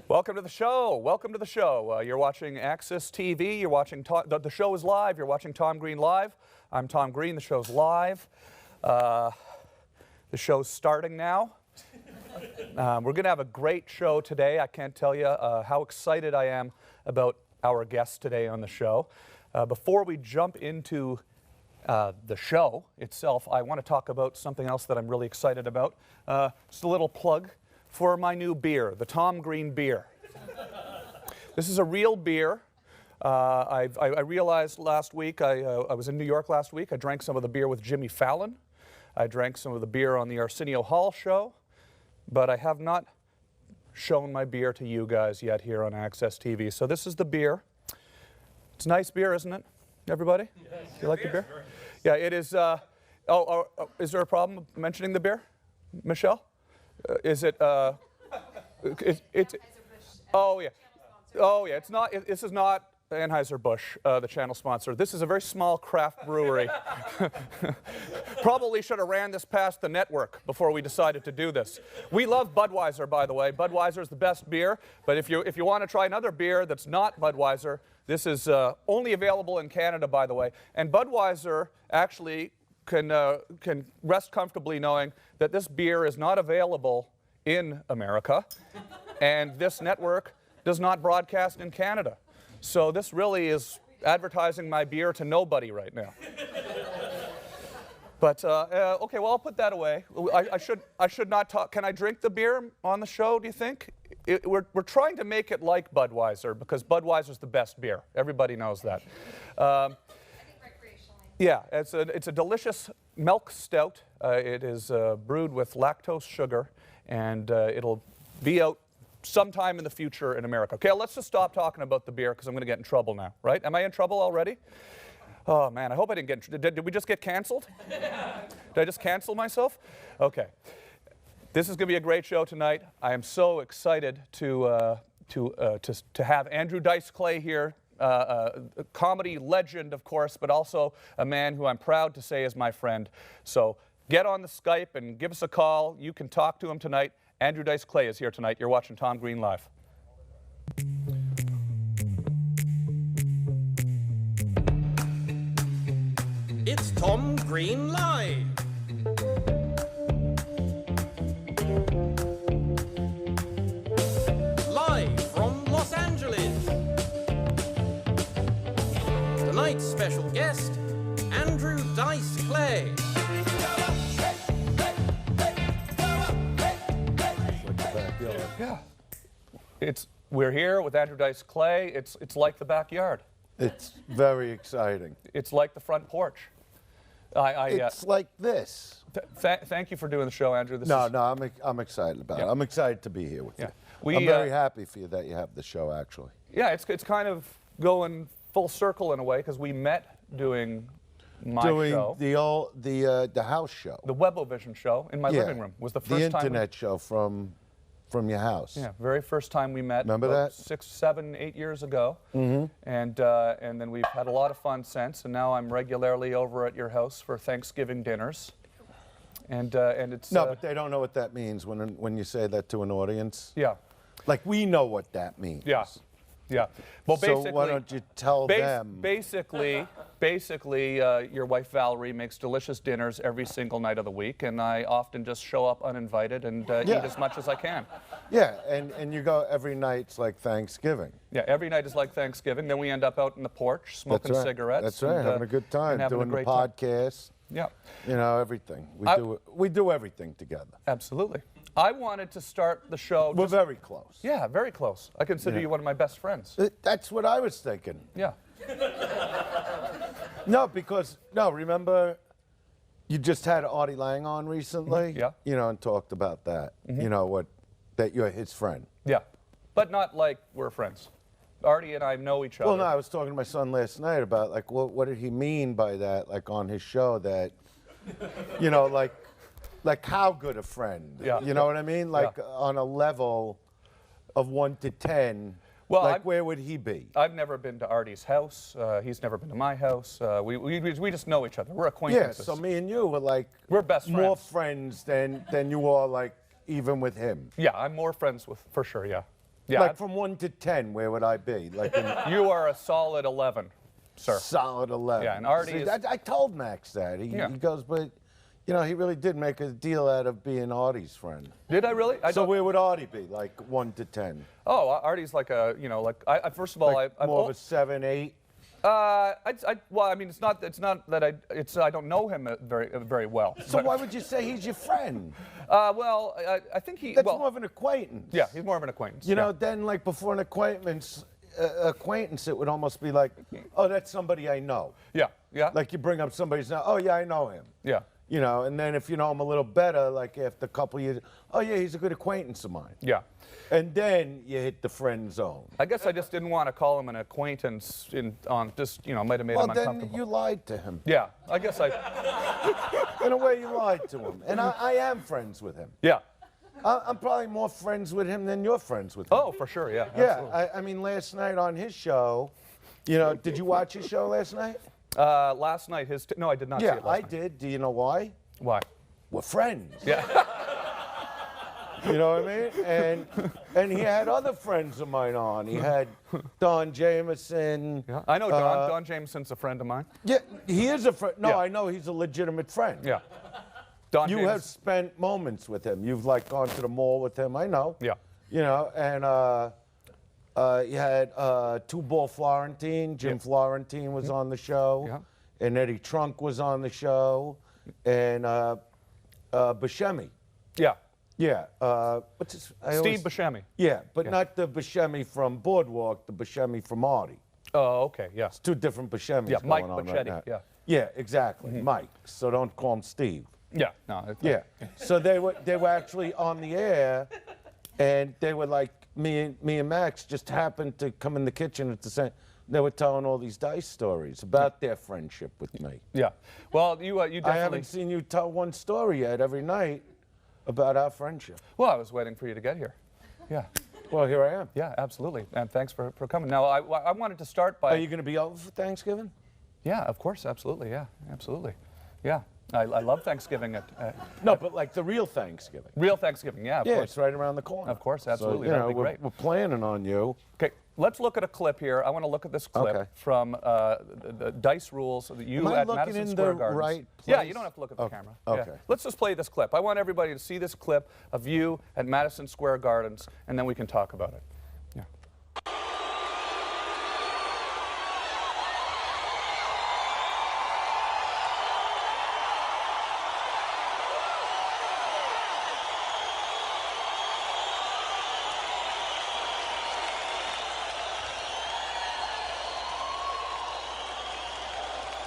Welcome to the show. Welcome to the show. You're watching Access TV. You're watching the show is live. You're watching Tom Green Live. I'm Tom Green. The show's live. The show's starting now. We're going to have a great show today. I can't tell you how excited I am about our guests today on the show. Before we jump into the show itself, I want to talk about something else that I'm really excited about. Just a little plug for my new beer, the Tom Green beer. This is a real beer. I realized last week, I was in New York last week. I drank some of the beer with Jimmy Fallon. I drank some of the beer on the Arsenio Hall show. But I have not shown my beer to you guys yet here on Access TV. So this is the beer. It's nice beer, isn't it, everybody? Yes. You like the beer? Yeah, it is. Is there a problem mentioning the beer, Michelle? Is it? It's. Oh yeah. Oh yeah. It's not. This is not Anheuser-Busch, the channel sponsor. This is a very small craft brewery. Probably should have ran this past the network before we decided to do this. We love Budweiser, by the way. Budweiser is the best beer. But if you want to try another beer that's not Budweiser, this is only available in Canada, by the way. And Budweiser actually can rest comfortably knowing that this beer is not available in America, and this network does not broadcast in Canada. So this really is advertising my beer to nobody right now. But okay, well, I'll put that away. I should not talk. Can I drink the beer on the show, do you think? We're trying to make it like Budweiser because Budweiser's the best beer. Everybody knows that. Yeah, it's a delicious milk stout. It is brewed with lactose sugar, and it'll be out sometime in the future in America. Okay, let's just stop talking about the beer because I'm going to get in trouble now, right? Am I in trouble already? Oh, man, I hope I didn't get in trouble. Did we just get canceled? Did I just cancel myself? Okay. This is going to be a great show tonight. I am so excited to have Andrew Dice Clay here. A comedy legend, of course, but also a man who I'm proud to say is my friend. So get on the Skype and give us a call. You can talk to him tonight. Andrew Dice Clay is here tonight. You're watching Tom Green Live. It's Tom Green Live. Live from Los Angeles. Tonight's special guest, Andrew Dice Clay. Yeah. We're here with Andrew Dice Clay. It's like the backyard. It's very exciting. It's like the front porch. It's like this. Thank you for doing the show, Andrew. I'm excited about it. I'm excited to be here with you. I'm very happy for you that you have the show, actually. Yeah, it's kind of going full circle in a way because we met doing my show. the house show. The Webovision show in my living room was the first time. The internet show from your house. Yeah, very first time we met. Remember that? 6, 7, 8 years ago. Mm-hmm. And then we've had a lot of fun since. And now I'm regularly over at your house for Thanksgiving dinners. And it's no, but they don't know what that means when you say that to an audience. Yeah. Like we know what that means. Yeah. Yeah. Well, basically, so why don't you tell them? Basically, your wife Valerie makes delicious dinners every single night of the week, and I often just show up uninvited and eat as much as I can. Yeah, and you go every night's like Thanksgiving. Yeah, every night is like Thanksgiving. Then we end up out in the porch smoking cigarettes. That's right, having a good time, doing the podcast. Yeah. You know, everything. We do everything together. Absolutely. I wanted to start the show. We're very close. Yeah, very close. I consider you one of my best friends. That's what I was thinking. Yeah. Remember, you just had Artie Lang on recently? Yeah. You know, and talked about that. Mm-hmm. You know, that you're his friend. Yeah. But not like we're friends. Artie and I know each other. Well, no, I was talking to my son last night about, like, what did he mean by that, like, on his show that, you know, like how good a friend? Yeah. You know what I mean? Like, on a level of 1 to 10, well, like, where would he be? I've never been to Artie's house. He's never been to my house. We just know each other. We're acquaintances. Yeah, so me and you were like... We're best friends. More friends than you are, like, even with him. Yeah, I'm more friends with, for sure, yeah. Yeah. Like from 1 to 10, where would I be? Like in You are a solid 11, sir. solid 11. Yeah, and Artie See, is- I told Max that. He goes, but, you know, he really did make a deal out of being Artie's friend. Did I really? I So don't- where would Artie be? Like 1 to 10? Oh, Artie's like a, you know, like I first of all, Like I've more of a 7, 8? well, I mean, it's not that I don't know him very well. So why would you say he's your friend? Well, I think he. That's well, more of an acquaintance. yeah, he's more of an acquaintance. You know, yeah. then like before an acquaintance, it would almost be like, oh, that's somebody I know. Yeah, yeah, Like you bring up somebody's now, oh yeah, I know him. yeah, You know, and then if you know him a little better, like after a couple years, oh yeah, he's a good acquaintance of mine. yeah. And then you hit the friend zone. I guess I just didn't want to call him an acquaintance on just, you know, might have made Well, him then uncomfortable. you lied to him. Yeah, I guess I. In a way, you lied to him. And I am friends with him. Yeah. I'm probably more friends with him than you're friends with him. Oh, for sure. Yeah. yeah. absolutely. I mean, last night on his show, you know, did you watch his show last night? Last night, no, I did not see Yeah, it last I night. did. Do you know why? Why? We're friends. Yeah. You know what I mean? And he had other friends of mine on. He had Don Jameson. Yeah. I know Don Jameson's a friend of mine. Yeah, he is a friend. No, Yeah. I know he's a legitimate friend. Yeah. Don You James- have spent moments with him. You've like gone to the mall with him. I know. Yeah. You know, and you had Two Ball Florentine. Jim Florentine was on the show. Yeah. And Eddie Trunk was on the show. And Buscemi. Yeah. Yeah. What's his? Steve Buscemi. Yeah, but not the Buscemi from Boardwalk, the Buscemi from Artie. Oh, okay. Yeah. Two different Buscemis Yeah, going Mike on right Buccetti, now. yeah. Yeah, exactly. Mike. So don't call him Steve. Yeah. No. Yeah. So they were actually on the air, and they were like me and Max just happened to come in the kitchen at the same. They were telling all these dice stories about their friendship with me. Yeah. Well, you definitely. I haven't seen you tell one story yet every night about our friendship. Well, I was waiting for you to get here. Yeah. Well, here I am. Yeah, absolutely. And thanks for coming. Now, I wanted to start by. Are you going to be over for Thanksgiving? Yeah, of course, absolutely. Yeah, absolutely. Yeah, I love Thanksgiving. No, but like the real Thanksgiving. Real Thanksgiving, yeah, of Yeah, course. it's right around the corner. Of course, absolutely. So, you That'd know, be great. We're planning on you. Okay, let's look at a clip here. I want to look at this clip Okay. from the Dice Rules that you Am I at looking Madison in Square the Garden. right Yeah, place? you don't have to look at the Okay. camera. Okay. Yeah. Let's just play this clip. I want everybody to see this clip of you at Madison Square Gardens, and then we can talk about it. Yeah.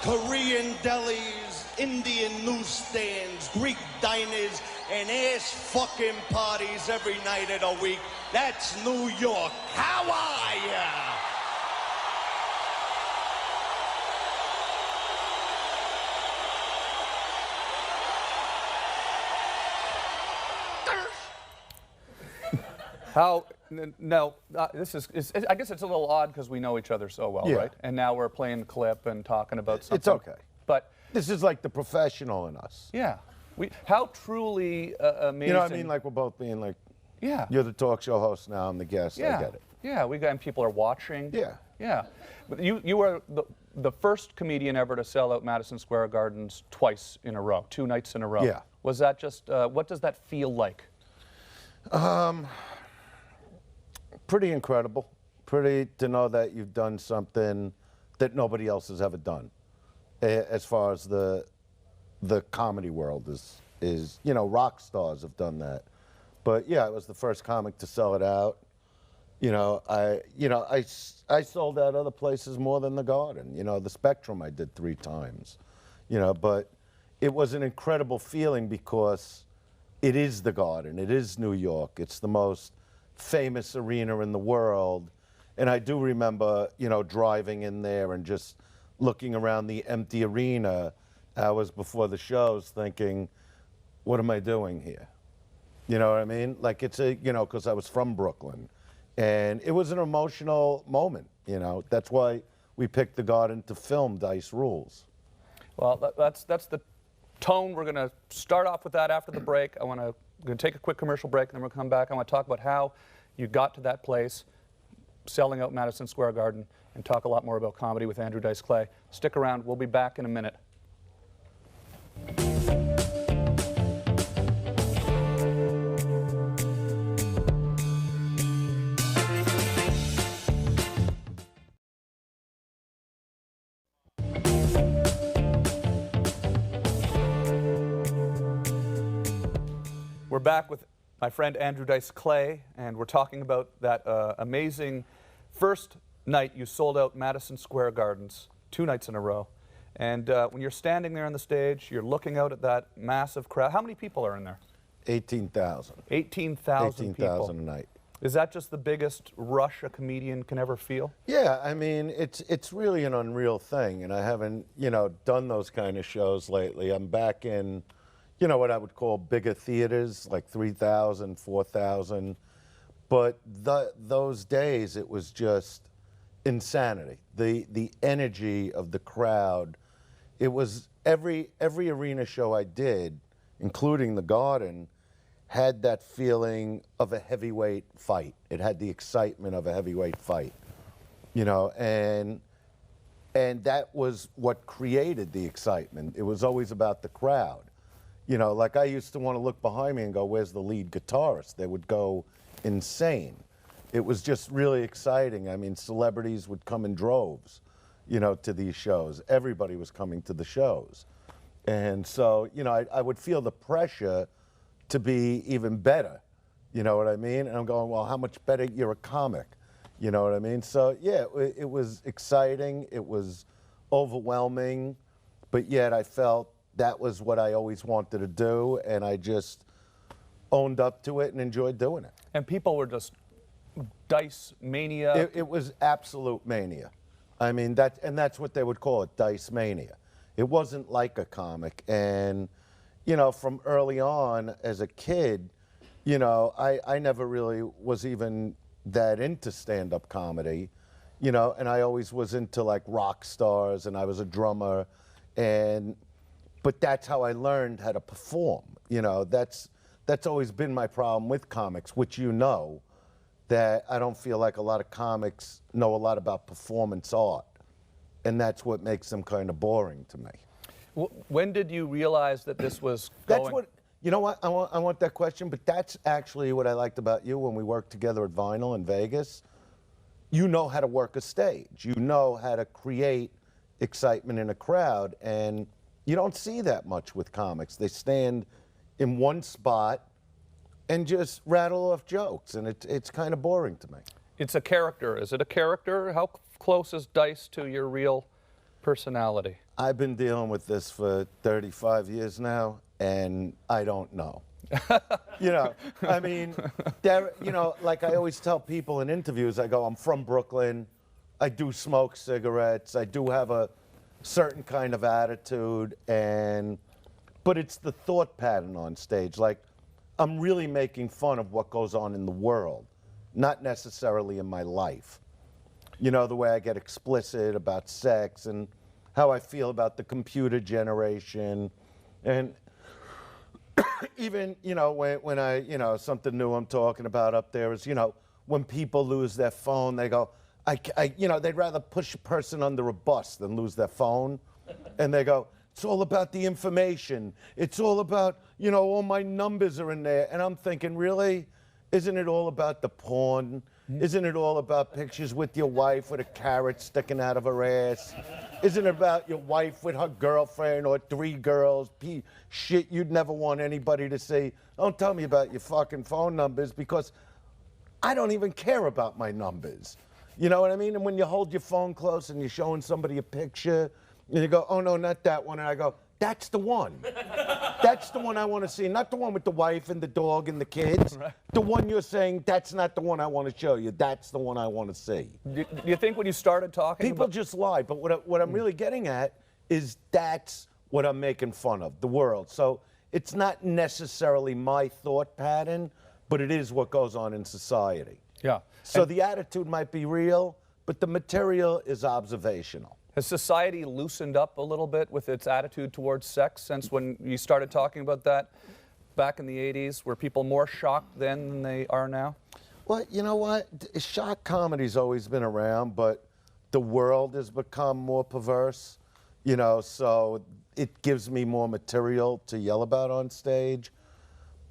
Korean delis, Indian newsstands, Greek diners, and ass fucking parties every night of the week. That's New York. How are ya? How? No, this is. I guess it's a little odd because we know each other so well, Yeah. right? And now we're playing the clip and talking about something. It's okay. But This is like the professional in us. yeah, how truly amazing. You know what I mean? Like we're both being like, yeah, you're the talk show host now, I'm the guest. yeah, I get it. yeah. We got and people are watching. Yeah. yeah. But you were the first comedian ever to sell out Madison Square Gardens twice in a row, 2 nights in a row. Yeah. Was that just? What does that feel like? Pretty incredible. Pretty to know that you've done something that nobody else has ever done. As far as the comedy world is, you know, rock stars have done that. But yeah, I was the first comic to sell it out. I sold out other places more than the Garden. You know, the Spectrum I did 3 times. You know, but it was an incredible feeling because it is the Garden. It is New York. It's the most famous arena in the world. And I do remember, you know, driving in there and just looking around the empty arena hours before the shows thinking, what am I doing here? You know what I mean? Like it's because I was from Brooklyn. And it was an emotional moment, you know. That's why we picked the Garden to film Dice Rules. Well, that's the tone. We're going to start off with that after the break. We're going to take a quick commercial break, and then we'll come back. I want to talk about how you got to that place, selling out Madison Square Garden, and talk a lot more about comedy with Andrew Dice Clay. Stick around. We'll be back in a minute. We're back with my friend Andrew Dice Clay, and we're talking about that amazing first night you sold out Madison Square Gardens, 2 nights in a row. And when you're standing there on the stage, you're looking out at that massive crowd. How many people are in there? 18,000. 18,000 people. 18,000 a night. Is that just the biggest rush a comedian can ever feel? Yeah, I mean, it's really an unreal thing, and I haven't, done those kind of shows lately. I'm back in, what I would call bigger theaters, like 3,000, 4,000. But those days, it was just insanity. The energy of the crowd. It was every arena show I did, including the Garden, had that feeling of a heavyweight fight. It had the excitement of a heavyweight fight, and that was what created the excitement. It was always about the crowd. Like I used to want to look behind me and go, where's the lead guitarist? They would go insane. It was just really exciting. I mean, celebrities would come in droves, to these shows. Everybody was coming to the shows. And so, I would feel the pressure to be even better, you know what I mean? And I'm going, well, how much better? You're a comic, you know what I mean? So yeah, it was exciting, it was overwhelming, but yet I felt that was what I always wanted to do, and I just owned up to it and enjoyed doing it. And people were just Dice mania. It was absolute mania. I mean, that's what they would call it, Dice mania. It wasn't like a comic. And, from early on as a kid, I never really was even that into stand-up comedy, and I always was into like rock stars, and I was a drummer, but that's how I learned how to perform. That's always been my problem with comics, which that I don't feel like a lot of comics know a lot about performance art, and that's what makes them kind of boring to me. When did you realize that this was That's going? what, I want that question, but that's actually what I liked about you when we worked together at Vinyl in Vegas. You know how to work a stage. You know how to create excitement in a crowd, and you don't see that much with comics. They stand in one spot and just rattle off jokes, and it's kind of boring to me. It's a character. Is it a character? How close is Dice to your real personality? I've been dealing with this for 35 years now, and I don't know. I mean, like I always tell people in interviews, I go, I'm from Brooklyn, I do smoke cigarettes, I do have a certain kind of attitude, but it's the thought pattern on stage. Like, I'm really making fun of what goes on in the world, not necessarily in my life. The way I get explicit about sex and how I feel about the computer generation. And even, when I, something new I'm talking about up there is, when people lose their phone, they go, they'd rather push a person under a bus than lose their phone. And they go, it's all about the information. It's all about, all my numbers are in there. And I'm thinking, really? Isn't it all about the porn? Isn't it all about pictures with your wife with a carrot sticking out of her ass? Isn't it about your wife with her girlfriend or 3 girls? Shit you'd never want anybody to see. Don't tell me about your fucking phone numbers, because I don't even care about my numbers. You know what I mean? And when you hold your phone close and you're showing somebody a picture, and you go, oh no, not that one. And I go, that's the one. That's the one I want to see. Not the one with the wife and the dog and the kids. Right. The one you're saying, that's not the one I want to show you. That's the one I want to see. Do you think when you started talking People just lie. But what I'm really getting at is that's what I'm making fun of, the world. So it's not necessarily my thought pattern, but it is what goes on in society. Yeah. So the attitude might be real, but the material is observational. Has society loosened up a little bit with its attitude towards sex since when you started talking about that back in the 80s? Were people more shocked then than they are now? Well, you know what? Shock comedy's always been around, but the world has become more perverse, you know, so it gives me more material to yell about on stage.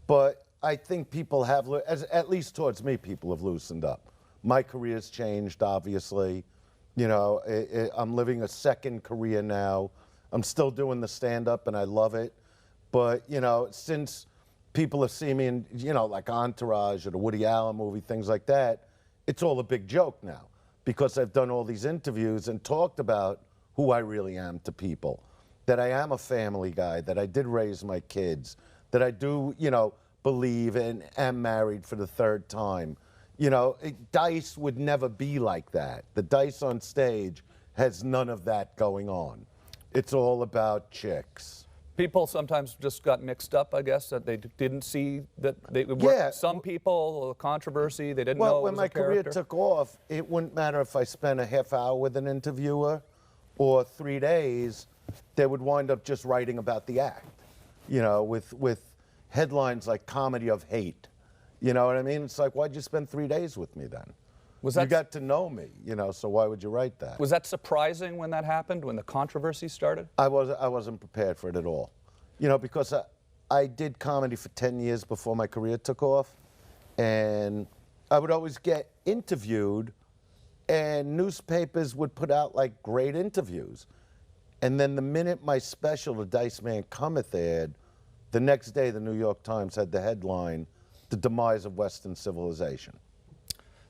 But I think people have, at least towards me, people have loosened up. My career's changed, obviously. You know, I'm living a second career now. I'm still doing the stand-up, and I love it. But, you know, since people have seen me in, you know, like Entourage or the Woody Allen movie, things like that, it's all a big joke now because I've done all these interviews and talked about who I really am to people, that I am a family guy, that I did raise my kids, that I do, you know, believe and am married for the third time. You know, Dice would never be like that. The Dice on stage has none of that going on. It's all about chicks. People sometimes just got mixed up, I guess, that they didn't see that they were Yeah. some people, controversy, they didn't know Well, it when was my a career character. took off, it wouldn't matter if I spent a half hour with an interviewer or 3 days, they would wind up just writing about the act, you know, with headlines like Comedy of Hate. You know what I mean? It's like, why'd you spend 3 days with me then? Was You that got to know me, you know, so why would you write that? Was that surprising when that happened, when the controversy started? I wasn't prepared for it at all. You know, because I did comedy for 10 years before my career took off, and I would always get interviewed, and newspapers would put out like great interviews. And then the minute my special, The Dice Man Cometh, aired, the next day the New York Times had the headline, The Demise of Western Civilization.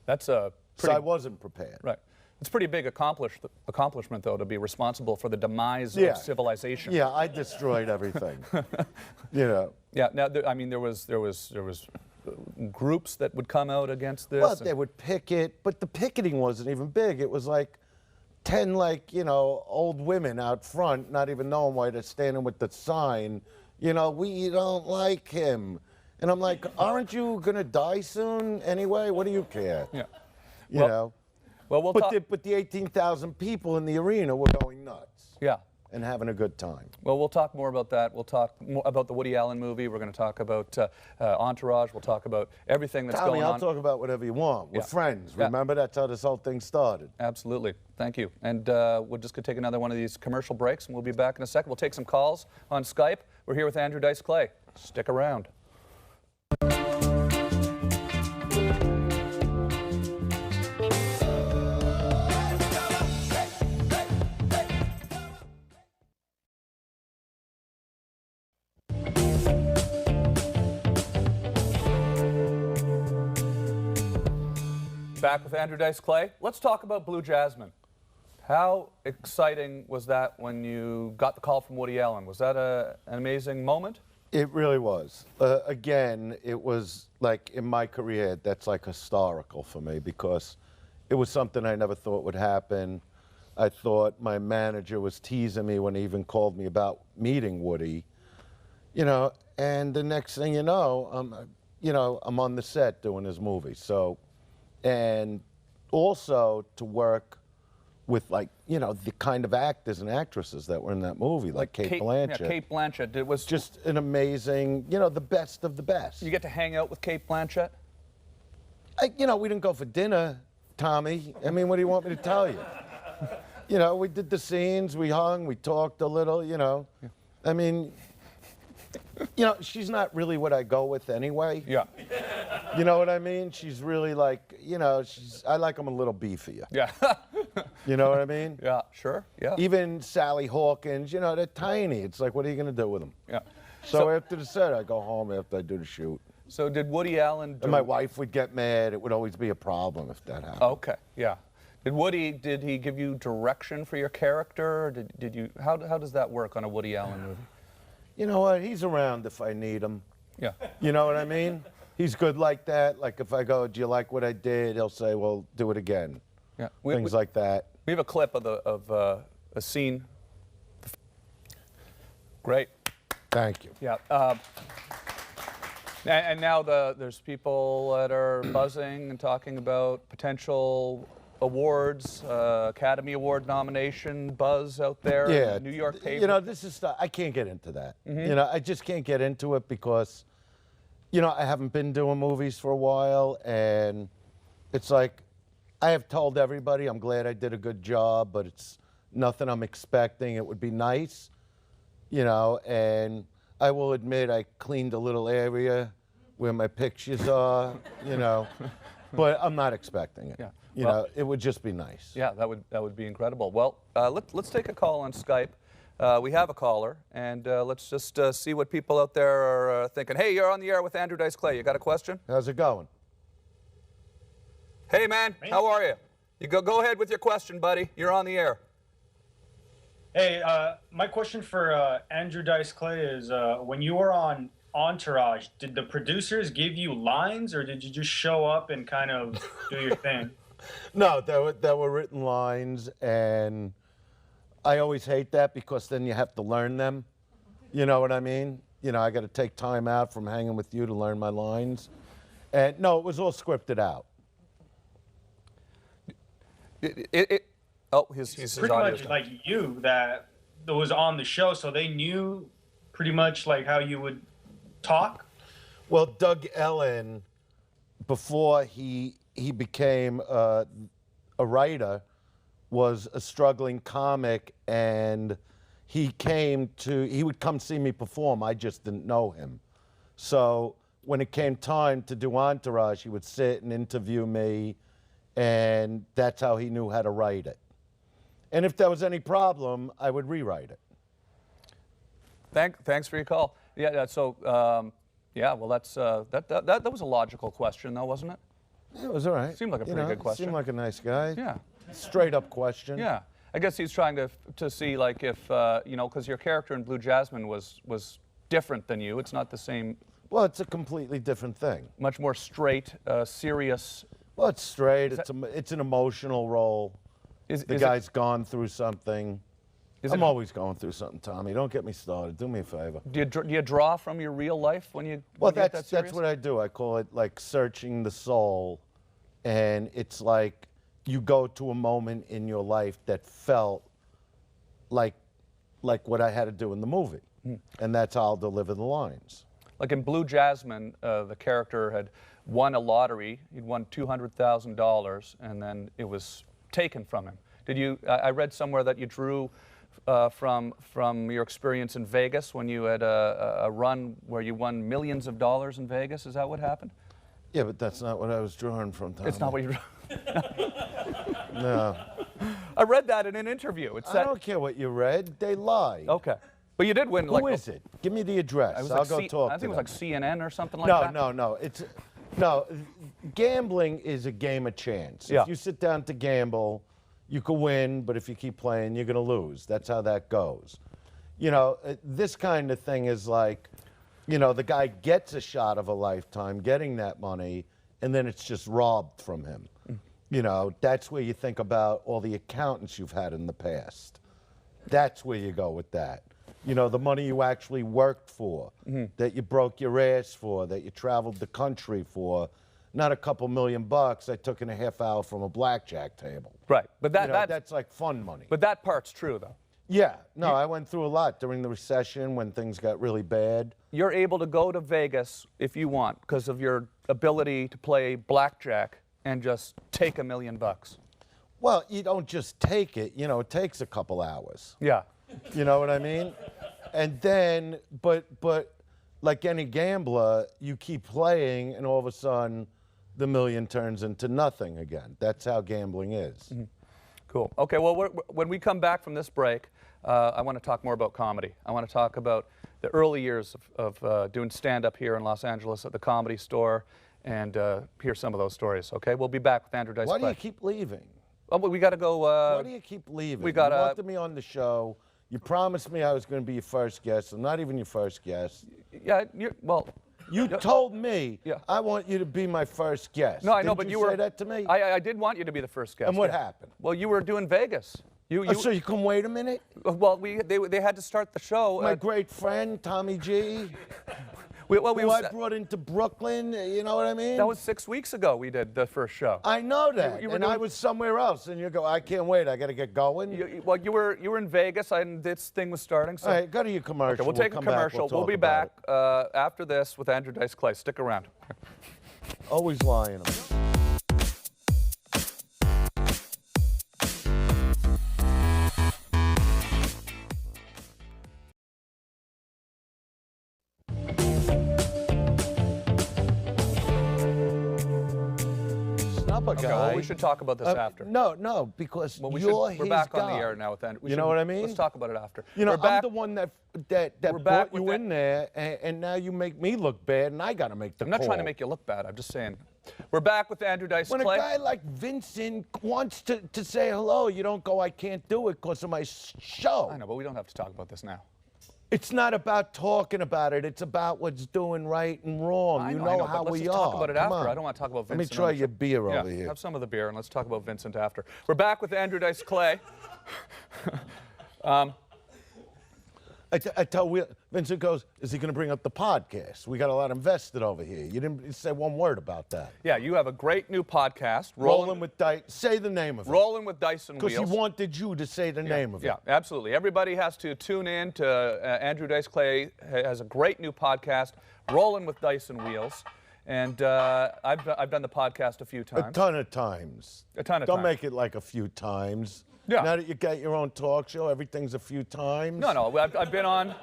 That's a So pretty, I wasn't prepared. right. It's a pretty big accomplishment, though, to be responsible for the demise Yeah. of civilization. Yeah, I destroyed everything. You know. Yeah. Now, I mean, there was groups that would come out against this. Well, and- they would picket, but the picketing wasn't even big. It was like 10, like, you know, old women out front, not even knowing why they're standing with the sign, you know, we don't like him. And I'm like, aren't you going to die soon anyway? What do you care? Yeah. You Well- know? Well, we'll talk. But the 18,000 people in the arena were going nuts Yeah. and having a good time. Well, we'll talk more about that. We'll talk more about the Woody Allen movie. We're going to talk about Entourage. We'll talk about everything that's Tommy, going I'll on. talk about whatever you want. We're Yeah. friends. Yeah. Remember, that's how this whole thing started. Absolutely. Thank you. And we're just going to take another one of these commercial breaks, and we'll be back in a second. We'll take some calls on Skype. We're here with Andrew Dice Clay. Stick around. Back with Andrew Dice Clay. Let's talk about Blue Jasmine. How exciting was that when you got the call from Woody Allen? Was that an amazing moment? It really was. Again, it was like in my career, that's like historical for me because it was something I never thought would happen. I thought my manager was teasing me when he even called me about meeting Woody, you know, and the next thing you know, I'm on the set doing his movie. So, and also to work with, like, you know, the kind of actors and actresses that were in that movie, like Kate Blanchett. Yeah, Kate Blanchett. It was Just an amazing, you know, the best of the best. You get to hang out with Kate Blanchett? You know, we didn't go for dinner, Tommy. I mean, what do you want me to tell you? You know, we did the scenes, we hung, we talked a little, you know. I mean, you know, she's not really what I go with anyway. Yeah. You know what I mean? She's really like, you know, I like them a little beefier. Yeah. You know what I mean? Yeah, sure. Yeah. Even Sally Hawkins, you know, they're tiny. It's like, what are you going to do with them? Yeah. So after the set, I go home after I do the shoot. So did Woody Allen And my wife would get mad. It would always be a problem if that happened. Okay, yeah. Did he give you direction for your character? Or did you, how does that work on a Woody Allen movie? You know what? He's around if I need him. Yeah. You know what I mean? He's good like that. Like if I go, do you like what I did? He'll say, well, do it again. Yeah. Things like that. We have a clip of a scene. Great. Thank you. Yeah. And now there's people that are buzzing and talking about potential awards, Academy Award nomination buzz out there. in Yeah. the New York paper. You know, this is stuff, I can't get into that. You know, I just can't get into it because you know, I haven't been doing movies for a while, and it's like, I have told everybody I'm glad I did a good job, but it's nothing I'm expecting. It would be nice, you know, and I will admit I cleaned a little area where my pictures are, you know, but I'm not expecting it. Yeah. You Well- know, it would just be nice. Yeah, that would be incredible. Well, let's take a call on Skype. We have a caller, and let's just see what people out there are thinking. Hey, you're on the air with Andrew Dice Clay. You got a question? How's it going? Hey, man, how are you? You go ahead with your question, buddy. You're on the air. Hey, my question for Andrew Dice Clay is when you were on Entourage, did the producers give you lines or did you just show up and kind of do your thing? No, there were written lines, and I always hate that because then you have to learn them. You know what I mean? You know, I got to take time out from hanging with you to learn my lines. And no, it was all scripted out. Oh, his Pretty audio's much down. like you that was on the show, so they knew pretty much like how you would talk. Well, Doug Ellen, before he became a writer, was a struggling comic, and he would come see me perform. I just didn't know him. So when it came time to do Entourage, he would sit and interview me, and that's how he knew how to write it. And if there was any problem, I would rewrite it. Thanks for your call. Yeah. So, yeah. Well, that was a logical question, though, wasn't it? Yeah, it was all right. Seemed like a pretty good question. Seemed like a nice guy. Yeah. Straight up question. Yeah. I guess he's trying to see like if you know, because your character in Blue Jasmine was different than you. It's not the same. Well, it's a completely different thing. Much more straight, serious. Well, it's straight. It's an emotional role. The guy's gone through something. I'm always going through something, Tommy. Don't get me started. Do me a favor. Do you draw from your real life when you? Well, when you get that's that serious? what I do. I call it like searching the soul, and it's like you go to a moment in your life that felt like what I had to do in the movie, and that's how I'll deliver the lines. Like in Blue Jasmine, the character had won a lottery. He'd won $200,000, and then it was taken from him. Did you? I read somewhere that you drew from your experience in Vegas when you had a run where you won millions of dollars in Vegas. Is that what happened? Yeah, but that's not what I was drawing from, Tommy. It's not what you. No. I read that in an interview. It's I that. don't care what you read. They lied. Okay, but you did win. Who is it? Give me the address. It was I'll like go talk I to think it was them. like CNN or something like No, that. no. No. Gambling is a game of chance. Yeah. If you sit down to gamble, you can win, but if you keep playing, you're going to lose. That's how that goes. You know, this kind of thing is like, you know, the guy gets a shot of a lifetime getting that money, and then it's just robbed from him. You know, that's where you think about all the accountants you've had in the past. That's where you go with that. You know, the money you actually worked for, that you broke your ass for, that you traveled the country for. Not a couple $1,000,000 I took in a half hour from a blackjack table. Right, but You know, that's like fun money. but that part's true though. Yeah, no, I went through a lot during the recession when things got really bad. You're able to go to Vegas if you want because of your ability to play blackjack and just take $1 million. Well, you don't just take it, you know, it takes a couple hours. Yeah. You know what I mean? And then, but like any gambler, you keep playing and all of a sudden the million turns into nothing again. That's how gambling is. Cool. Okay, well, when we come back from this break, I want to talk more about comedy. I want to talk about the early years of doing stand-up here in Los Angeles at the Comedy Store and hear some of those stories, okay? We'll be back with Andrew Dice Why do Clay. you keep leaving? Oh, but we got to go. Why do you keep leaving? we gotta- You wanted me on the show. You promised me I was going to be your first guest. I'm not even your first guest. Yeah, well. You told me Yeah. I want you to be my first guest. No, I know, Didn't but you you were. say that to me. I did want you to be the first guest. And what yeah. happened? Well, you were doing Vegas. Oh, so you can wait a minute? Well, they had to start the show. My great friend Tommy G. Well, who I brought into Brooklyn. You know what I mean? That was 6 weeks ago we did the first show. I know that, You were and I doing- was somewhere else, and you go, I can't wait. I got to get going. You were in Vegas, and this thing was starting. So All right, go to your commercial. okay, we'll take a come back, commercial. We'll talk be about back it. after this with Andrew Dice Clay. Stick around. Always lying. Snub a Okay, guy. well, we should talk about this after. No, because Well, we you're should, his we're back guy. on the air now with Andrew. You know what I mean? Let's talk about it after. You know, We're back. I'm the one that We're back brought you with in there, and now you make me look bad, and I got to make the I'm not call. trying to make you look bad. I'm just saying. We're back with Andrew Dice When Clay. a guy like Vincent wants to say hello, you don't go, I can't do it because of my show. I know, but we don't have to talk about this now. It's not about talking about it. It's about what's doing right and wrong. I You know, know, but how let's we just are. talk about it Come after. on. I don't want to talk about Let me Vincent. try on the your show. beer Yeah, over here. have some of the beer, and let's talk about Vincent after. We're back with Andrew Dice Clay. I tell Vincent goes, is he going to bring up the podcast? We got a lot invested over here. You didn't say one word about that. Yeah, you have a great new podcast, Rolling with Dice. Say the name of it. Rolling with Dice and Because he Wheels. wanted you to say the name of it. Yeah, absolutely. Everybody has to tune in to Andrew Dice Clay has a great new podcast, Rolling with Dice and Wheels. And I've done the podcast a few A times. ton of times. A ton of Don't times. make it like a few times. Yeah. Now that you got your own talk show, everything's a few times. No, I've been on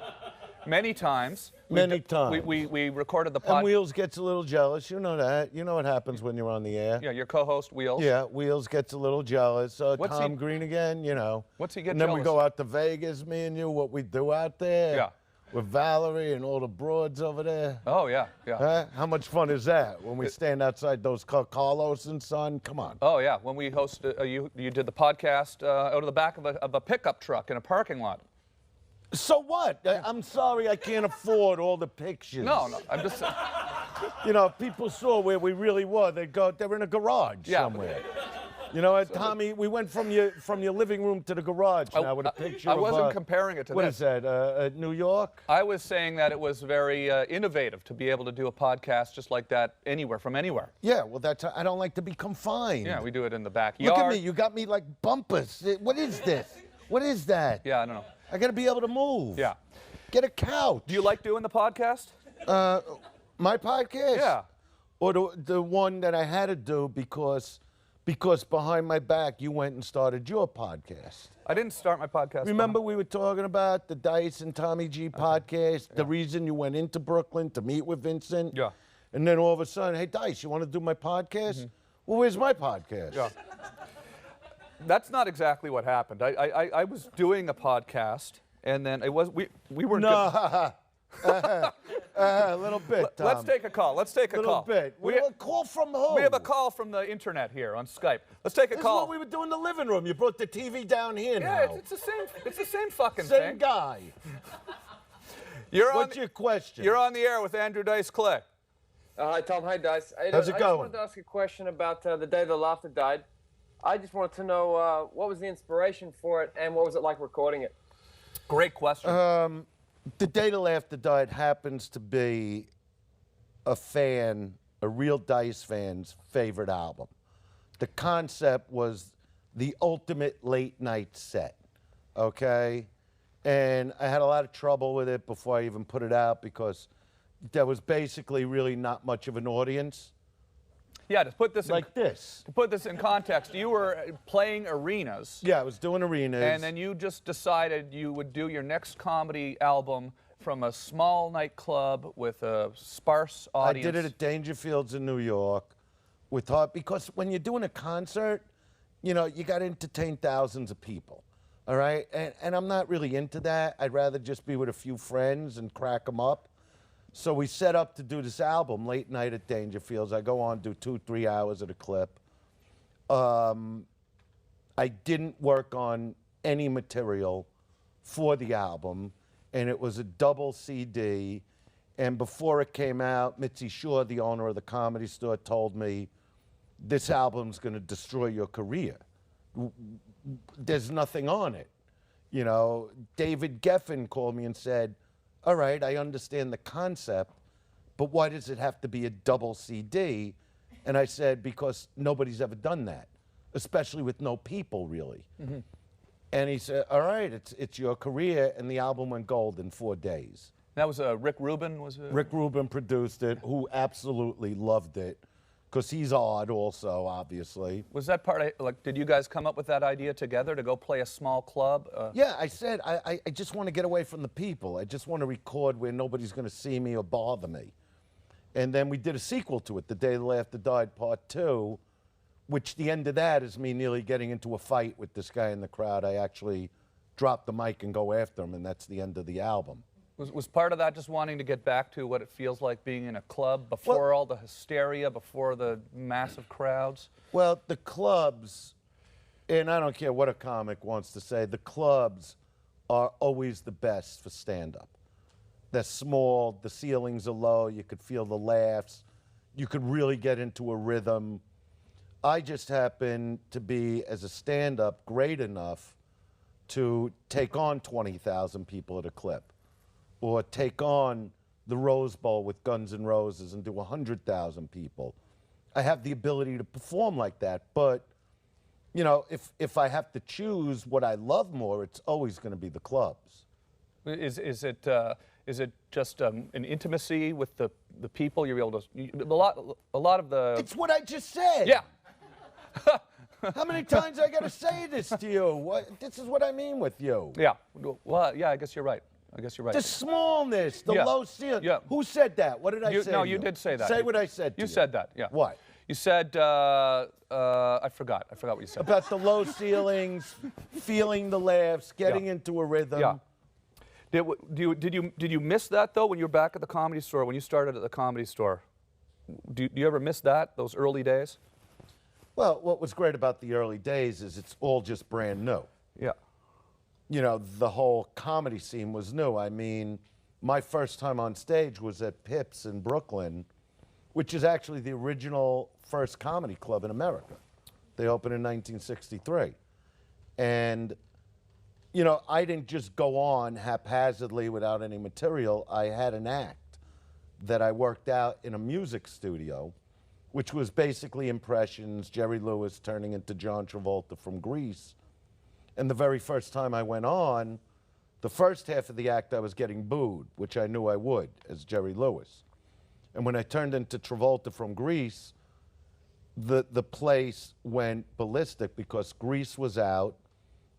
many times. Many times. We recorded the And podcast. Wheels gets a little jealous. You know that. You know what happens when you're on the air. Yeah, your co-host Wheels. Yeah, Wheels gets a little jealous. What's Tom he- Green again, you know. What's he get And then we jealous go of? out to Vegas, me and you, what we do out there. Yeah. With Valerie and all the broads over there. Oh yeah. Huh? How much fun is that when we stand outside those Carlos and Son? Come on. Oh yeah. When we hosted, you did the podcast out of the back of a pickup truck in a parking lot. So what? I'm sorry I can't afford all the pictures. No, I'm just. You know, if people saw where we really were, they'd go, they're in a garage Yeah. somewhere. You know what, Tommy? We went from your living room to the garage now with a picture I of wasn't comparing it to what this. is that? New York? I was saying that it was very innovative to be able to do a podcast just like that anywhere from anywhere. Yeah. Well, that's. I don't like to be confined. Yeah, we do it in the backyard. Look at me. You got me like bumpers. What is this? What is that? Yeah, I don't know. I got to be able to move. Yeah. Get a couch. Do you like doing the podcast? My podcast? Yeah. Or the one that I had to do because behind my back you went and started your podcast. I didn't start my podcast. Remember we were talking about the Dice and Tommy G podcast, the reason you went into Brooklyn to meet with Vincent? Yeah. And then all of a sudden, hey Dice, you want to do my podcast? Well, where's my podcast? Yeah. That's not exactly what happened. I was doing a podcast, and then it was we were. No. A little bit, Tom. Let's take a call. Let's take a little call. bit. A call from who? We have a call from the internet here on Skype. Let's take a This is call. what we would do in the living room. You brought the TV down here Yeah, now. it's the same. It's the same fucking Same thing. guy. You're What's on. your question? You're on the air with Andrew Dice Clay. Hi, Tom. Hi, Dice. How's it I just going? wanted to ask a question about the day the laughter died. I just wanted to know what was the inspiration for it and what was it like recording it? Great question. The Day the Laughter Died happens to be a real Dice fan's favorite album. The concept was the ultimate late night set, okay? And I had a lot of trouble with it before I even put it out because there was basically really not much of an audience yeah, to put this like this. to put this in context, you were playing arenas, Yeah, I was doing arenas. and then you just decided you would do your next comedy album from a small nightclub with a sparse audience. I did it at Dangerfields in New York because when you're doing a concert, you know, you got to entertain thousands of people, all right? And I'm not really into that. I'd rather just be with a few friends and crack them up. So we set up to do this album late night at Dangerfields. I go on, do 2-3 hours at a clip. I didn't work on any material for the album, and it was a double CD. And before it came out, Mitzi Shore, the owner of the Comedy Store, told me, this album's going to destroy your career. There's nothing on it. You know, David Geffen called me and said, all right, I understand the concept, but why does it have to be a double CD? And I said, because nobody's ever done that, especially with no people, really. And he said, all right, it's your career, and the album went gold in 4 days. That was Rick Rubin, was it? Rick Rubin produced it, who absolutely loved it, because he's odd also, obviously. Was that part of, like, did you guys come up with that idea together to go play a small club? Yeah, I said, I just want to get away from the people. I just want to record where nobody's going to see me or bother me. And then we did a sequel to it, The Day the Laughter Died Part 2, which the end of that is me nearly getting into a fight with this guy in the crowd. I actually drop the mic and go after him, and that's the end of the album. Was part of that just wanting to get back to what it feels like being in a club before all the hysteria, before the massive crowds? Well, the clubs, and I don't care what a comic wants to say, the clubs are always the best for stand-up. They're small, the ceilings are low, you could feel the laughs, you could really get into a rhythm. I just happen to be, as a stand-up, great enough to take on 20,000 people at a clip, or take on the Rose Bowl with Guns N' Roses and do 100,000 people. I have the ability to perform like that, but you know, if I have to choose what I love more, it's always going to be the clubs. Is it just an intimacy with the people? You're able to a lot of the. It's what I just said. Yeah. How many times I got to say this to you? This is what I mean with you. Yeah. Well, yeah. I guess you're right. The smallness, the Yeah. low ceiling. Yeah. Who said that? What did I say? No, to you did say that. Say what I said to you. You said that. Yeah. What? You said I forgot. I forgot what you said. About the low ceilings, feeling the laughs, getting into a rhythm. Yeah. Did you miss that though when you were back at the Comedy Store, when you started at the Comedy Store? Do you ever miss that, those early days? Well, what was great about the early days is it's all just brand new. Yeah. You know, the whole comedy scene was new. I mean, my first time on stage was at Pips in Brooklyn, which is actually the original first comedy club in America. They opened in 1963. And, you know, I didn't just go on haphazardly without any material. I had an act that I worked out in a music studio, which was basically impressions, Jerry Lewis turning into John Travolta from Grease. And the very first time I went on, the first half of the act I was getting booed, which I knew I would, as Jerry Lewis. And when I turned into Travolta from Grease, the place went ballistic because Grease was out.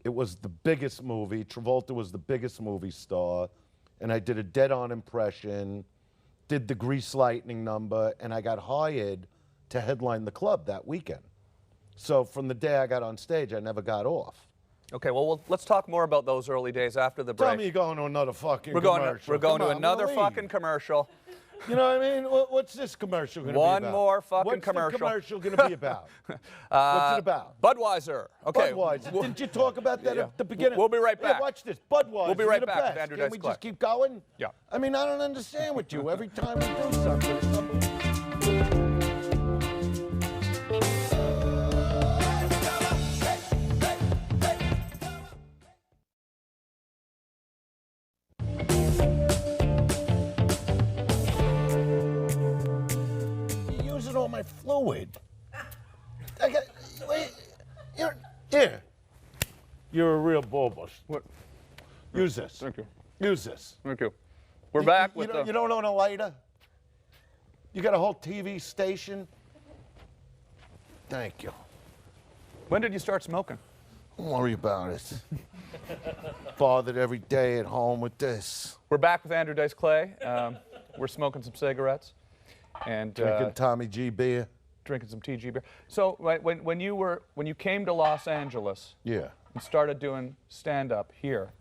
It was the biggest movie. Travolta was the biggest movie star. And I did a dead-on impression, did the Grease Lightning number, and I got hired to headline the club that weekend. So from the day I got on stage, I never got off. Okay, well, let's talk more about those early days after the break. Tell me you're going to another fucking we're commercial. going Come to on, another leave. fucking commercial. You know what I mean? What's this commercial going to be about? One more fucking What's commercial. the commercial going to be about? What's it about? Budweiser. Okay. Budweiser. Didn't you talk about that Yeah. at the beginning? We'll be right back. Yeah, watch this. Budweiser. We'll be right you're the back with best. Andrew Can Dice we Clay. just keep going? Yeah. I mean, I don't understand with you. Every time we do something, it's unbelievable. You're using all my fluid. Wait, here. You're a real bulbous. What? Use this. Thank you. Use this. Thank you. We're back with You don't own a lighter? You got a whole TV station? Thank you. When did you start smoking? Don't worry about it. Bothered every day at home with this. We're back with Andrew Dice Clay. We're smoking some cigarettes and Drinking Tommy G beer. drinking some TG beer. So right, when you came to Los Angeles Yeah. and started doing stand-up here,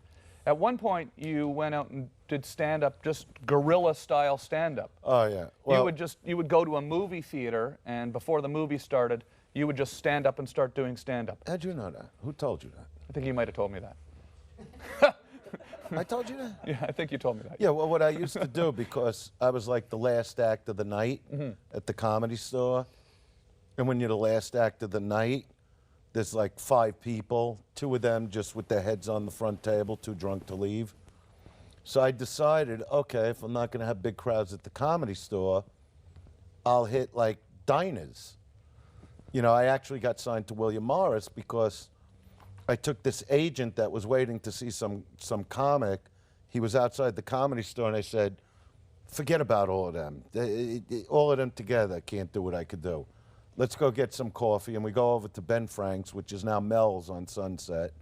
at one point you went out and did stand-up, just guerrilla style stand-up. Oh yeah. Well, you would go to a movie theater, and before the movie started, you would just stand up and start doing stand-up. how'd you know that? Who told you that? I think you might have told me that. I told you that? Yeah, I think you told me that. Yeah, well, what I used to do, because I was like the last act of the night at the Comedy Store, and when you're the last act of the night, there's like 5 people, 2 of them just with their heads on the front table, too drunk to leave. So I decided, okay, if I'm not going to have big crowds at the Comedy Store, I'll hit like diners. You know, I actually got signed to William Morris because I took this agent that was waiting to see some comic. He was outside the Comedy Store, and I said, forget about all of them. All of them together can't do what I could do. Let's go get some coffee. And we go over to Ben Frank's, which is now Mel's on Sunset.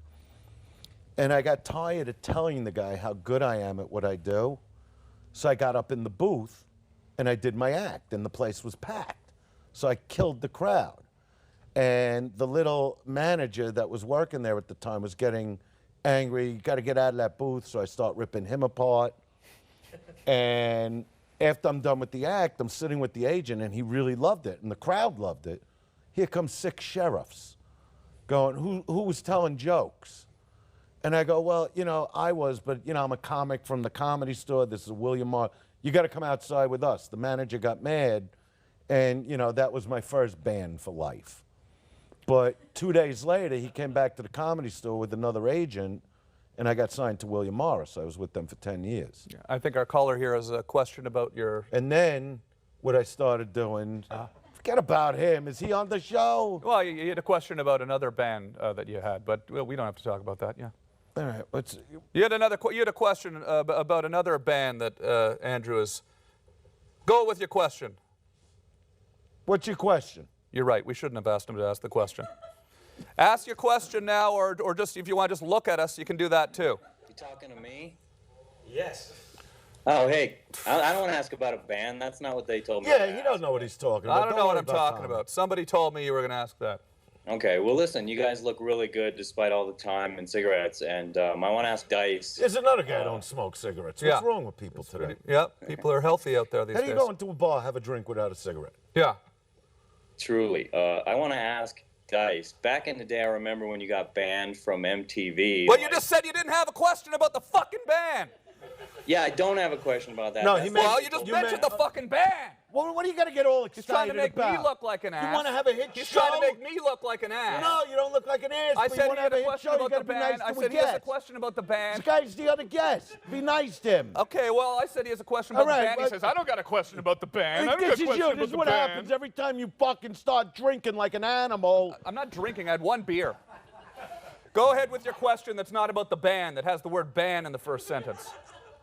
And I got tired of telling the guy how good I am at what I do. So I got up in the booth, and I did my act, and the place was packed. So I killed the crowd. And the little manager that was working there at the time was getting angry. You got to get out of that booth. So I start ripping him apart. And after I'm done with the act, I'm sitting with the agent, and he really loved it, and the crowd loved it. Here comes 6 sheriffs going, who was telling jokes? And I go, well, you know, I was, but, you know, I'm a comic from the Comedy Store. This is William Morris. You got to come outside with us. The manager got mad, and, you know, that was my first ban for life. But 2 days later, he came back to the Comedy Store with another agent, and I got signed to William Morris. I was with them for 10 years. Yeah, I think our caller here has a question about your... And then what I started doing, forget about him. Is he on the show? Well, you had a question about another band that you had, but well, we don't have to talk about that, yeah. All right, let's... You had a question about another band that Andrew is... Go with your question. What's your question? You're right, we shouldn't have asked him to ask the question. Ask your question now, or just if you want to just look at us, you can do that too. You talking to me? Yes. Oh, hey, I don't want to ask about a band. That's not what they told me. Yeah, he don't know what he's talking about. I don't know what worry I'm talking Tom. about. Somebody told me you were going to ask that. Okay, well, listen, you guys look really good despite all the time and cigarettes, and I want to ask Dice. There's another guy who don't smoke cigarettes. What's Yeah. wrong with people today? Yeah, people are healthy out there these How do days. you go into a bar, have a drink without a cigarette? Yeah. Truly, I want to ask Dice. Back in the day, I remember when you got banned from MTV. Well, you just said you didn't have a question about the fucking band. Yeah, I don't have a question about that. No, That's he the- meant- Well, you just You mentioned meant- the fucking band. Well, what do you got to get all He's excited trying to make about? me look like an ass. You want to have a hit He's show? trying to make me look like an ass. No, you don't look like an ass. I but said you he want to had have a a hit question show, you about got the to be band. nice I to said a he has a guest. question about the This band. guy's the other guest. Be nice to him. Okay, well, I said he has a question about All right, the band. He but- says, I don't got a question about the band. I don't got This a is question you. about This is the what band. happens every time you fucking start drinking like an animal. I'm not drinking. I had one beer. Go ahead with your question that's not about the band, that has the word band in the first sentence.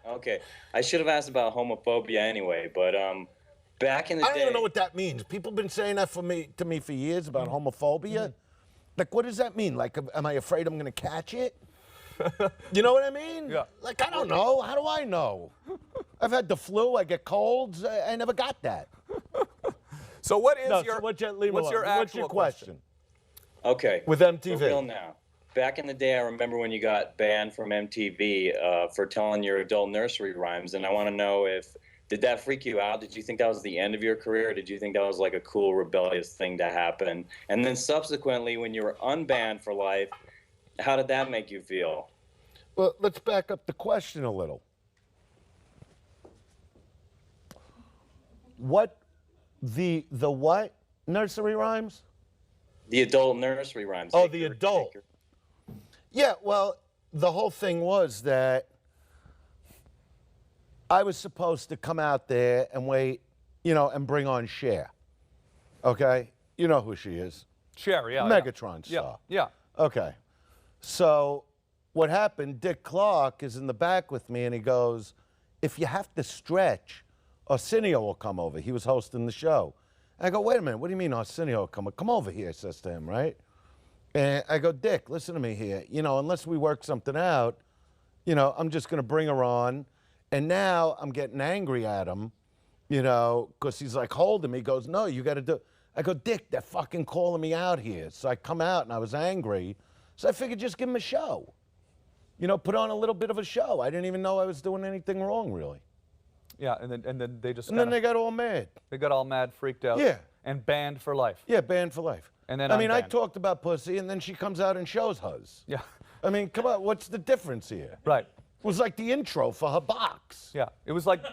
Okay, I should have asked about homophobia anyway, but back in the I don't day. even know what that means. People have been saying that to me for years about homophobia. Like, what does that mean? Like, am I afraid I'm going to catch it? You know what I mean? Yeah. Like, I don't know. How do I know? I've had the flu. I get colds. I never got that. So what is No, your so what's your, leave me what's your alone. What's actual your question? Okay. With For MTV. real now. Back in the day, I remember when you got banned from MTV for telling your adult nursery rhymes, and I want to know did that freak you out? Did you think that was the end of your career, or did you think that was like a cool, rebellious thing to happen? And then subsequently, when you were unbanned for life, how did that make you feel? Well, let's back up the question a little. What the what nursery rhymes? The adult nursery rhymes. Oh, Take the your- adult. take your- Yeah, well, the whole thing was that I was supposed to come out there and wait, you know, and bring on Cher. Okay? You know who she is. Cher, yeah. Megatron Yeah, star. yeah. Okay. So what happened, Dick Clark is in the back with me and he goes, if you have to stretch, Arsenio will come over. He was hosting the show. I go, wait a minute, what do you mean Arsenio will come over? Come over here, says to him, right? And I go, Dick, listen to me here. You know, unless we work something out, you know, I'm just going to bring her on. And now I'm getting angry at him, you know, because he's like holding me. He goes, no, you got to do. I go, Dick, they're fucking calling me out here. So I come out and I was angry. So I figured just give him a show. You know, put on a little bit of a show. I didn't even know I was doing anything wrong, really. Yeah, and then they just And then kinda- they got all mad. they got all mad, freaked out. Yeah. And banned for life. Yeah, banned for life. And then I mean, I unbanned. talked about pussy, and then she comes out and shows hers. Yeah. I mean, come on, what's the difference here? Right. It was like the intro for her box. Yeah. It was like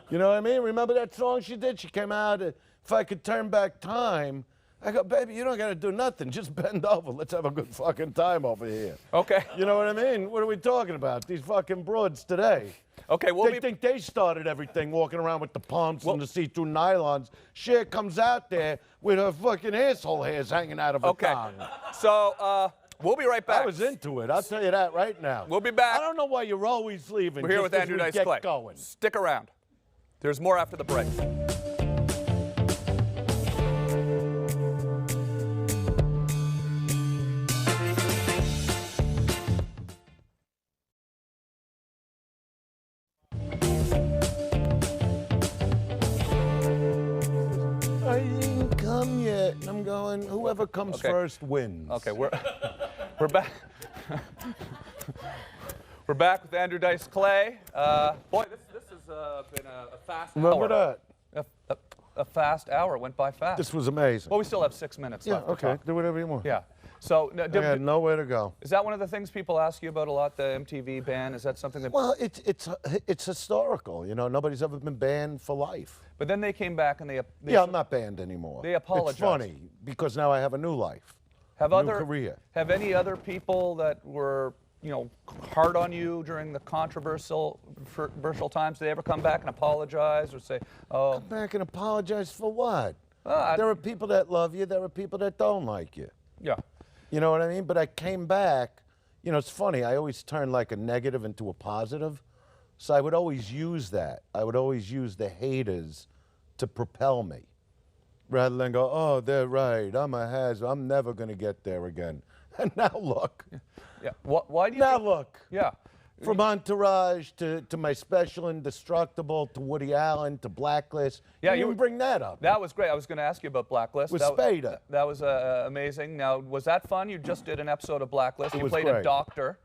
You know what I mean? Remember that song she did? She came out, if I could turn back time, I go, baby, you don't got to do nothing. Just bend over. Let's have a good fucking time over here. Okay. You know what I mean? What are we talking about? These fucking broads today. Okay, we'll They be... think they started everything, walking around with the pumps and the see-through nylons. Cher comes out there with her fucking asshole hairs hanging out of her Okay. tongue. So, we'll be right back. I was into it. I'll tell you that right now. We'll be back. I don't know why you're always leaving. We're here just with as Andrew we Dice get Clay. going. Stick around. There's more after the break. I didn't come yet. And I'm going, whoever comes Okay. first wins. Okay, we're back. We're back with Andrew Dice Clay. Boy, this has been a fast Remember hour. that? A fast hour. It went by fast. This was amazing. Well, we still have 6 minutes Yeah, left to okay. talk. Do whatever you want. Yeah. So, I had nowhere to go. is that one of the things people ask you about a lot, the MTV ban? Is that something that... Well, it's historical. You know, nobody's ever been banned for life. But then they came back and they Yeah, I'm not banned anymore. They apologized. It's funny because now I have a new life. have new other career. Have any other people that were, you know, hard on you during the controversial times, did they ever come back and apologize or say, oh, Come back and apologize for what? I- There are people that love you. There are people that don't like you. yeah. You know what I mean? But I came back. You know, it's funny. I always turn like a negative into a positive. So I would always use that. I would always use the haters to propel me rather than go, oh, they're right. I'm a I'm never going to get there again. And now look. Yeah. Why do you Now think- look. Yeah. From Entourage to my special Indestructible to Woody Allen to Blacklist. Yeah, you you didn't bring that up. That was great. I was going to ask you about Blacklist. With that, Spada. That was amazing. Now, was that fun? You just did an episode of Blacklist. It You was played a great. doctor.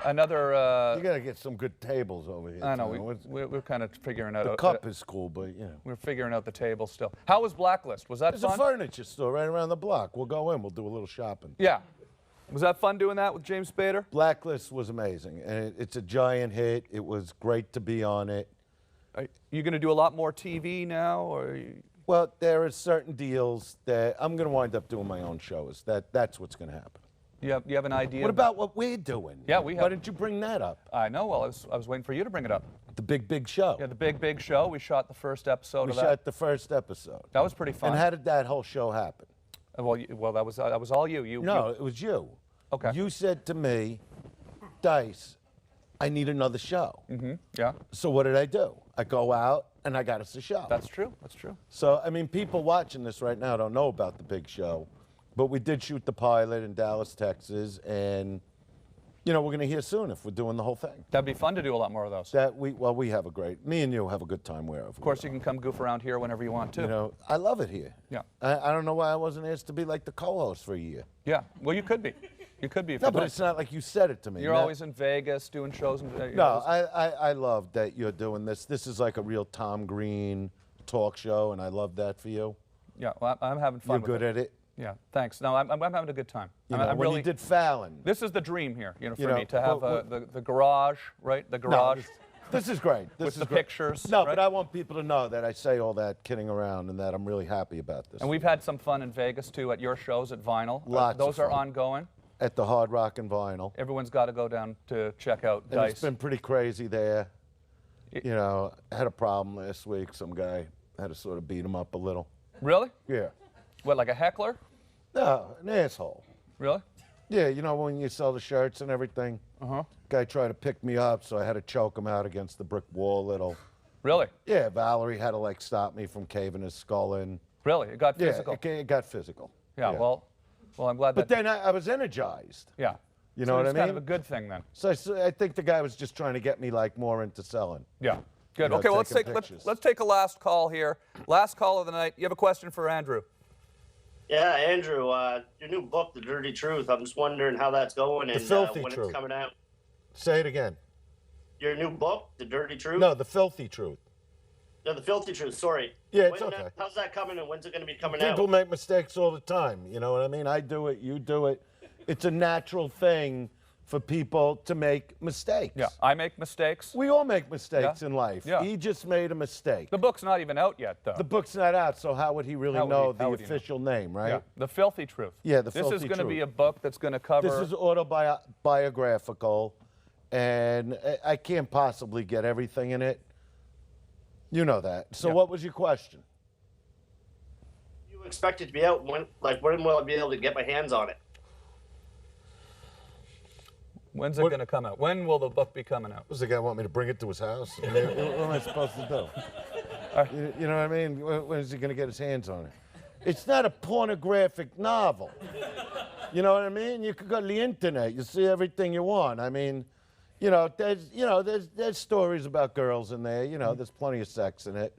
Another. You got to get some good tables over here. I know. Tom. We're kind of figuring out. The cup is cool, but you know. We're figuring out the table still. How was Blacklist? Was that There's a fun? furniture store right around the block. We'll go in. We'll do a little shopping. Yeah. Was that fun doing that with James Spader? Blacklist was amazing, and it's a giant hit. It was great to be on it. Are you going to do a lot more TV now, or? Well, there are certain deals that I'm going to wind up doing my own shows. That's what's going to happen. You have an idea? What about what we're doing? Yeah, we Why have- didn't you bring that up? I know. Well, I was waiting for you to bring it up. The big show. Yeah, the big show. We shot the first episode We of that. shot the first episode. That was pretty fun. And how did that whole show happen? Well, that was all you. No, it was you. Okay. You said to me, Dice, I need another show. Yeah. So what did I do? I go out and I got us a show. That's true. That's true. So, I mean, people watching this right now don't know about the big show, but we did shoot the pilot in Dallas, Texas, and, you know, we're going to hear soon if we're doing the whole thing. That'd be fun to do a lot more of those. We have me and you have a good time wherever. Of course, you can come goof around here whenever you want to. You know, I love it here. Yeah. I don't know why I wasn't asked to be like the co-host for a year. Yeah. Well, you could be. You could be. If No, you'd but like. it's not like you said it to me. You're That- always in Vegas doing shows. And, No, I love that you're doing this. This is like a real Tom Green talk show, and I love that for you. Yeah. Well, I'm having fun. You're good at it. Yeah. Thanks. No, I'm having a good time. You I'm know, when really. you did Fallon. This is the dream here, for You know, me to have but the garage, right? The No, garage. this is great. This With is the great. pictures, No, right? but I want people to know that I say all that kidding around and that I'm really happy about this. And we've had some fun in Vegas too at your shows at Vinyl. Lots of those are fun. ongoing. At the Hard Rock and Vinyl. Everyone's got to go down to check out And Dice. it's been pretty crazy there. You know, I had a problem last week. Some guy had to sort of beat him up a little. Really? Yeah. What, like a heckler? No, an asshole. Really? Yeah, you know when you sell the shirts and everything? Uh-huh. Guy tried to pick me up, so I had to choke him out against the brick wall a little. Really? Yeah, Valerie had to like stop me from caving his skull in. Really? It got physical. Yeah, it got physical. Yeah, well, I'm glad But that. then I was energized. Yeah. You So know what I it's kind of mean? a good thing then. So I think the guy was just trying to get me like more into selling. Yeah. Good. know, Okay, well, taking pictures. let's take a last call here. Last call of the night. You have a question for Andrew? Yeah, Andrew, your new book, The Dirty Truth. I'm just wondering how that's going and Filthy when Truth. it's coming out. Say it again. Your new book, The Dirty Truth? No, the filthy truth. No, The Filthy Truth, sorry. Yeah, it's When, okay. how's that coming and when's it going to be coming People out? make mistakes all the time. You know what I mean? I do it. You do it. It's a natural thing for people to make mistakes. Yeah, I make mistakes. We all make mistakes Yeah. in life. Yeah. He just made a mistake. The book's not even out yet, though. The book's not out, so how would he really How would know he- how the would he know? official name, right? Yeah, The Filthy Truth. Yeah, The This is Filthy going to be a Truth. book that's going to cover. This is autobiographical, and I can't possibly get everything in it. You know that. So Yeah. what was your question? You expect it to be out when will I be able to get my hands on it? When's it going to come out? When will the book be coming out? Does the guy want me to bring it to his house? what am I supposed to do? You know what I mean? When is he going to get his hands on it? It's not a pornographic novel. You know what I mean? You could go to the internet. You see everything you want. I mean, there's stories about girls in there. There's plenty of sex in it.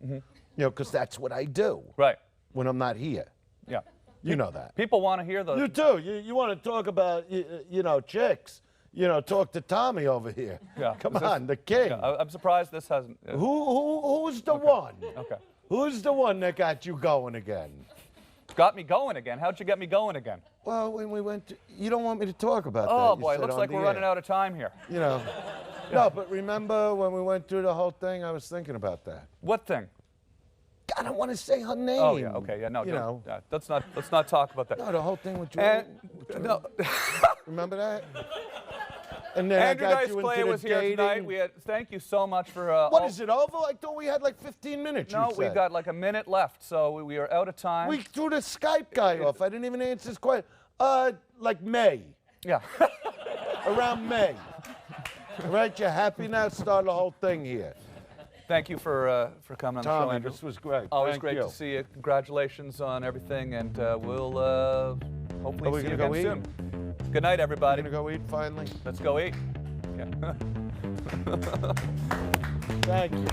Because that's what I do Right. when I'm not here. Yeah. You know that. People want to hear those. You too. You want to talk about chicks? Talk to Tommy over here. Yeah. Come Is this- on, the king. Yeah, I'm surprised this hasn't. Who's the one? Okay. Who's the one that got you going again? Got me going again. How'd you get me going again? Well, when we went to, you don't want me to talk about that. Oh you boy, it said looks on like the we're running air. out of time here. No, but remember when we went through the whole thing, I was thinking about that. What thing? I don't want to say her name. Oh yeah. Okay. Yeah. No. You don't- know. let's not talk about that. No, the whole thing with you. And no. Remember that? And then Andrew I got Dice you Clay into the was here tonight. dating. Thank you so much for. What is it over? I thought we had like 15 minutes. No, you we've said. got like a minute left, so we are out of time. We threw the Skype guy off. I didn't even answer his question. Like May. Yeah. Around May. All right, you happy now? Start the whole thing here. Thank you for coming on the show, Tommy, Andrew. this was great. Always Thank great you. to see you. Congratulations on everything, and we'll hopefully Are we see you gonna again go soon. Good night, everybody. Gonna go eat finally? Let's go eat. Yeah. Thank you.